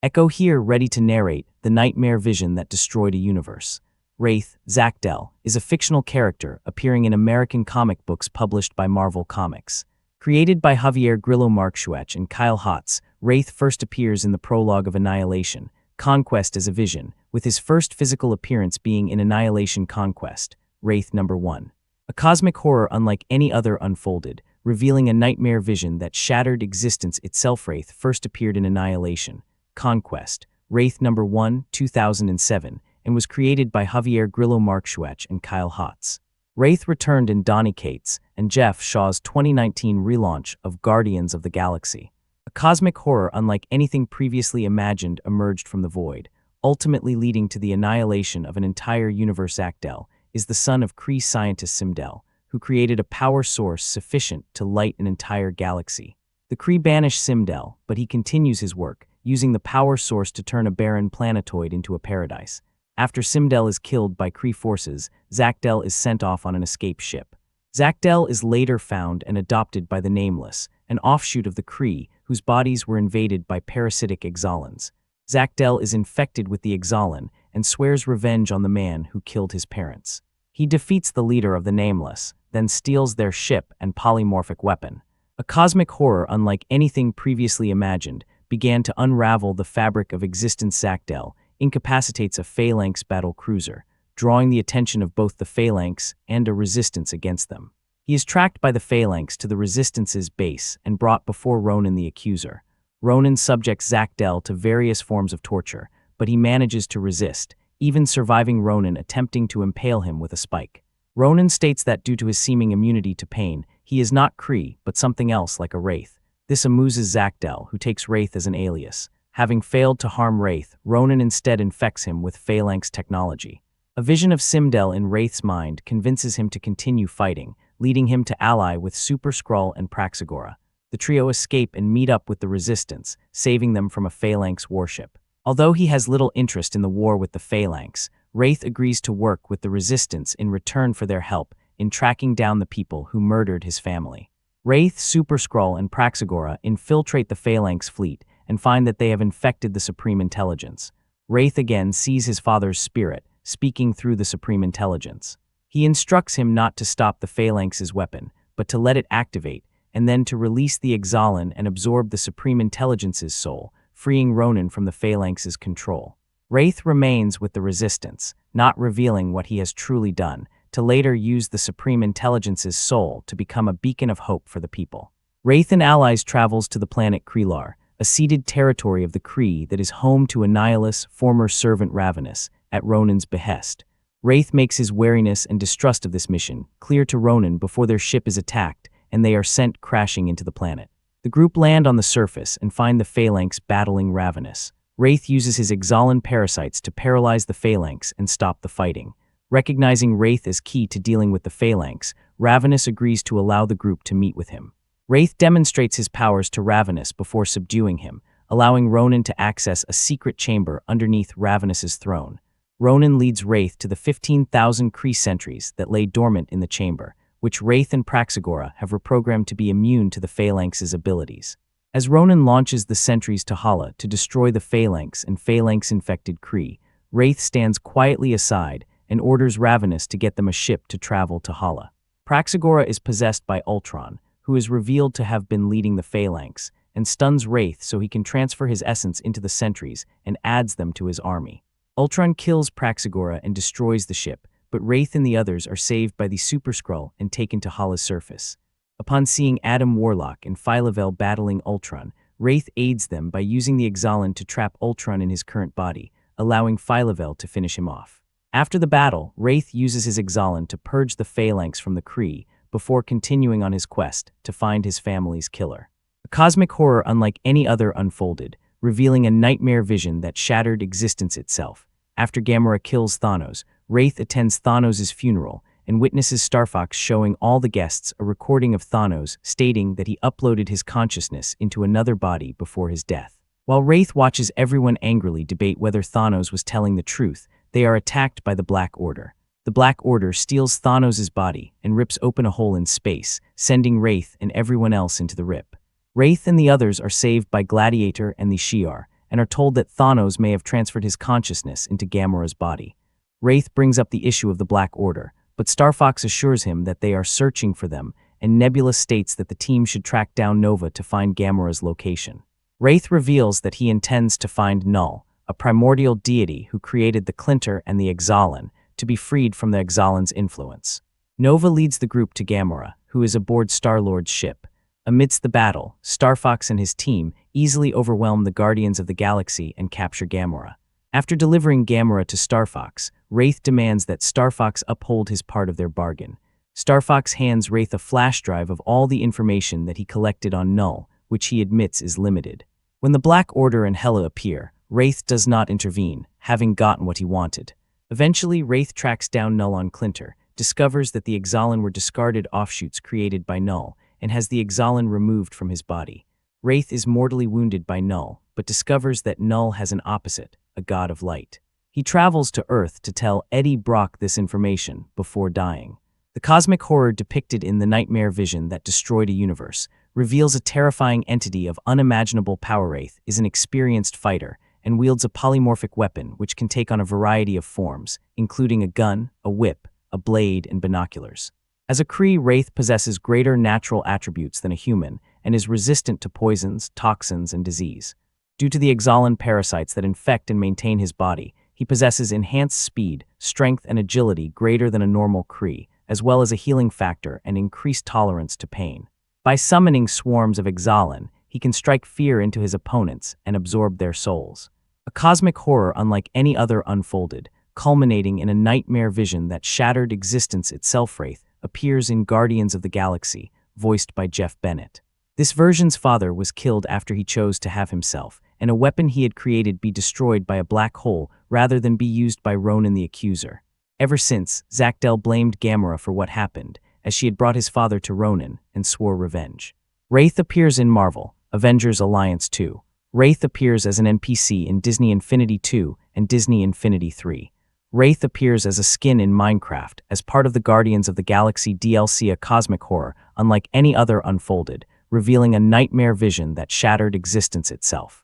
Echo here, ready to narrate the nightmare vision that destroyed a universe. Wraith, Zak-Del, is a fictional character appearing in American comic books published by Marvel Comics. Created by Javier Grillo-Marxuach and Kyle Hotz, Wraith first appears in the prologue of Annihilation Conquest as a vision, with his first physical appearance being in Annihilation Conquest, Wraith number 1. A cosmic horror unlike any other unfolded, revealing a nightmare vision that shattered existence itself. Wraith first appeared in Annihilation Conquest, Wraith number 1, 2007, and was created by Javier Grillo-Marxuach and Kyle Hotz. Wraith returned in Donny Cates and Jeff Shaw's 2019 relaunch of Guardians of the Galaxy. A cosmic horror unlike anything previously imagined emerged from the void, ultimately leading to the annihilation of an entire universe. Zak-Del is the son of Kree scientist Zak-Del, who created a power source sufficient to light an entire galaxy. The Kree banish Zak-Del, but he continues his work, using the power source to turn a barren planetoid into a paradise. After Zak-Del is killed by Kree forces, Zak-Del is sent off on an escape ship. Zak-Del is later found and adopted by the Nameless, an offshoot of the Kree, whose bodies were invaded by parasitic Exolans. Zak-Del is infected with the Exolan and swears revenge on the man who killed his parents. He defeats the leader of the Nameless, then steals their ship and polymorphic weapon. A cosmic horror unlike anything previously imagined began to unravel the fabric of existence. Zak-Del incapacitates a Phalanx battle cruiser, drawing the attention of both the Phalanx and a resistance against them. He is tracked by the Phalanx to the Resistance's base and brought before Ronan the Accuser. Ronan subjects Zak-Del to various forms of torture, but he manages to resist, even surviving Ronan attempting to impale him with a spike. Ronan states that due to his seeming immunity to pain, he is not Kree, but something else like a Wraith. This amuses Zak-Del, who takes Wraith as an alias. Having failed to harm Wraith, Ronan instead infects him with Phalanx technology. A vision of Zak-Del in Wraith's mind convinces him to continue fighting, leading him to ally with Super Skrull and Praxagora. The trio escape and meet up with the Resistance, saving them from a Phalanx warship. Although he has little interest in the war with the Phalanx, Wraith agrees to work with the Resistance in return for their help in tracking down the people who murdered his family. Wraith, Super Skrull, and Praxagora infiltrate the Phalanx fleet and find that they have infected the Supreme Intelligence. Wraith again sees his father's spirit, speaking through the Supreme Intelligence. He instructs him not to stop the Phalanx's weapon, but to let it activate, and then to release the Exolan and absorb the Supreme Intelligence's soul, freeing Ronan from the Phalanx's control. Wraith remains with the Resistance, not revealing what he has truly done, to later use the Supreme Intelligence's soul to become a beacon of hope for the people. Wraith and allies travels to the planet Krelar, a ceded territory of the Kree that is home to Annihilus, former servant Ravenous, at Ronan's behest. Wraith makes his wariness and distrust of this mission clear to Ronan before their ship is attacked and they are sent crashing into the planet. The group land on the surface and find the Phalanx battling Ravenous. Wraith uses his Exolan parasites to paralyze the Phalanx and stop the fighting. Recognizing Wraith as key to dealing with the Phalanx, Ravenous agrees to allow the group to meet with him. Wraith demonstrates his powers to Ravenous before subduing him, allowing Ronan to access a secret chamber underneath Ravenous's throne. Ronan leads Wraith to the 15,000 Kree sentries that lay dormant in the chamber, which Wraith and Praxagora have reprogrammed to be immune to the Phalanx's abilities. As Ronan launches the sentries to Hala to destroy the Phalanx and Phalanx-infected Kree, Wraith stands quietly aside and orders Ravenous to get them a ship to travel to Hala. Praxagora is possessed by Ultron, who is revealed to have been leading the Phalanx, and stuns Wraith so he can transfer his essence into the sentries and adds them to his army. Ultron kills Praxagora and destroys the ship, but Wraith and the others are saved by the Super Skrull and taken to Hala's surface. Upon seeing Adam Warlock and Phyla-Vell battling Ultron, Wraith aids them by using the Exolan to trap Ultron in his current body, allowing Phyla-Vell to finish him off. After the battle, Wraith uses his Exolan to purge the Phalanx from the Kree before continuing on his quest to find his family's killer. A cosmic horror unlike any other unfolded, revealing a nightmare vision that shattered existence itself. After Gamora kills Thanos, Wraith attends Thanos' funeral and witnesses Star Fox showing all the guests a recording of Thanos stating that he uploaded his consciousness into another body before his death. While Wraith watches everyone angrily debate whether Thanos was telling the truth, they are attacked by the Black Order. The Black Order steals Thanos' body and rips open a hole in space, sending Wraith and everyone else into the rip. Wraith and the others are saved by Gladiator and the Shi'ar, and are told that Thanos may have transferred his consciousness into Gamora's body. Wraith brings up the issue of the Black Order, but Star Fox assures him that they are searching for them, and Nebula states that the team should track down Nova to find Gamora's location. Wraith reveals that he intends to find Null, a primordial deity who created the Clinter and the Exalan, to be freed from the Exalan's influence. Nova leads the group to Gamora, who is aboard Star-Lord's ship. Amidst the battle, Star Fox and his team easily overwhelm the Guardians of the Galaxy and capture Gamora. After delivering Gamora to Star Fox, Wraith demands that Star Fox uphold his part of their bargain. Star Fox hands Wraith a flash drive of all the information that he collected on Null, which he admits is limited. When the Black Order and Hela appear, Wraith does not intervene, having gotten what he wanted. Eventually, Wraith tracks down Null on Clinter, discovers that the Exalan were discarded offshoots created by Null, and has the Exalan removed from his body. Wraith is mortally wounded by Null, but discovers that Null has an opposite, a god of light. He travels to Earth to tell Eddie Brock this information before dying. The cosmic horror depicted in the nightmare vision that destroyed a universe reveals a terrifying entity of unimaginable power. Wraith is an experienced fighter and wields a polymorphic weapon which can take on a variety of forms, including a gun, a whip, a blade, and binoculars. As a Kree, Wraith possesses greater natural attributes than a human and is resistant to poisons, toxins, and disease. Due to the Exalan parasites that infect and maintain his body, he possesses enhanced speed, strength, and agility greater than a normal Kree, as well as a healing factor and increased tolerance to pain. By summoning swarms of Exalan, he can strike fear into his opponents and absorb their souls. A cosmic horror unlike any other unfolded, culminating in a nightmare vision that shattered existence itself. Wraith appears in Guardians of the Galaxy, voiced by Jeff Bennett. This version's father was killed after he chose to have himself, and a weapon he had created be destroyed by a black hole rather than be used by Ronan the Accuser. Ever since, Zak-Del blamed Gamora for what happened, as she had brought his father to Ronan and swore revenge. Wraith appears in Marvel, Avengers Alliance 2. Wraith appears as an NPC in Disney Infinity 2 and Disney Infinity 3. Wraith appears as a skin in Minecraft as part of the Guardians of the Galaxy DLC, a cosmic horror unlike any other unfolded, revealing a nightmare vision that shattered existence itself.